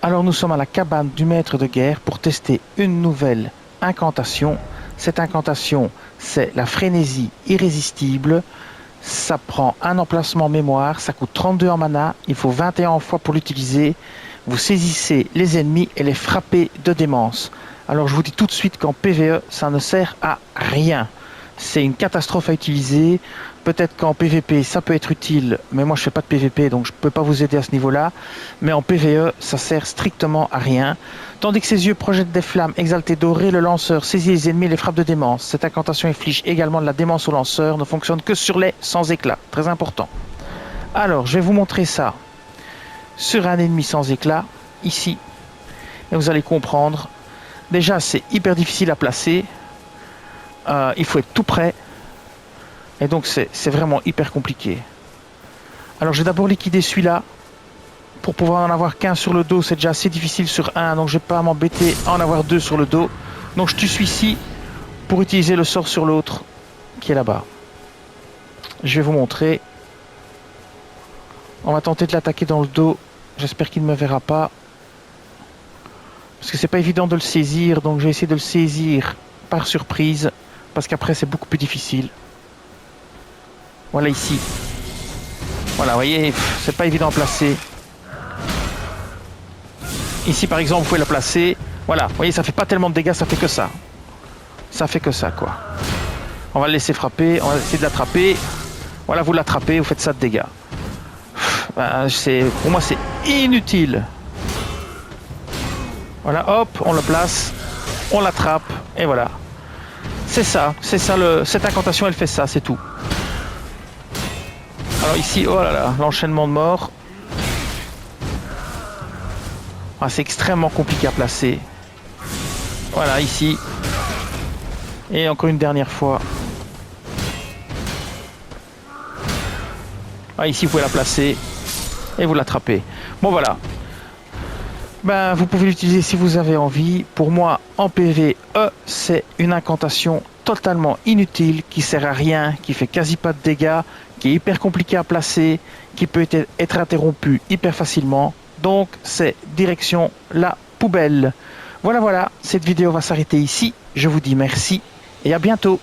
Alors nous sommes à la cabane du maître de guerre pour tester une nouvelle incantation. Cette incantation, c'est la frénésie irrésistible. Ça prend un emplacement mémoire, ça coûte 32 en mana, il faut 21 fois pour l'utiliser. Vous saisissez les ennemis et les frappez de démence. Alors je vous dis tout de suite qu'en PvE, ça ne sert à rien. C'est une catastrophe à utiliser. Peut-être qu'en PvP, ça peut être utile, mais moi je fais pas de PvP, donc je peux pas vous aider à ce niveau-là. Mais en PvE, ça sert strictement à rien. Tandis que ses yeux projettent des flammes exaltées dorées, le lanceur saisit les ennemis et les frappe de démence. Cette incantation inflige également de la démence au lanceur, ne fonctionne que sur les sans éclat. Très important. Alors, je vais vous montrer ça sur un ennemi sans éclat, ici. Et vous allez comprendre. Déjà, c'est hyper difficile à placer. Il faut être tout près. Et donc c'est vraiment hyper compliqué. Alors je vais d'abord liquider celui-là. Pour pouvoir en avoir qu'un sur le dos, c'est déjà assez difficile sur un. Donc je ne vais pas m'embêter à en avoir deux sur le dos. Donc je tue celui-ci pour utiliser le sort sur l'autre qui est là-bas. Je vais vous montrer. On va tenter de l'attaquer dans le dos. J'espère qu'il ne me verra pas. Parce que c'est pas évident de le saisir. Donc je vais essayer de le saisir par surprise. Parce qu'après c'est beaucoup plus difficile. Voilà ici. Voilà, vous voyez, c'est pas évident à placer. Ici par exemple, vous pouvez la placer. Voilà, vous voyez, ça fait pas tellement de dégâts, ça fait que ça. Ça fait que ça, quoi. On va le laisser frapper, on va essayer de l'attraper. Voilà, vous l'attrapez, vous faites ça de dégâts. Ben, pour moi, c'est inutile. Voilà, hop, on le place, on l'attrape, et voilà. C'est ça, cette incantation, elle fait ça, c'est tout. Alors ici, oh là là, l'enchaînement de morts. Ah, c'est extrêmement compliqué à placer. Voilà, ici. Et encore une dernière fois. Ah, ici, vous pouvez la placer. Et vous l'attrapez. Bon, voilà. Ben, vous pouvez l'utiliser si vous avez envie. Pour moi, en PvE, c'est une incantation totalement inutile, qui sert à rien, qui fait quasi pas de dégâts, qui est hyper compliqué à placer, qui peut être interrompu hyper facilement. Donc c'est direction la poubelle. Voilà, cette vidéo va s'arrêter ici. Je vous dis merci et à bientôt.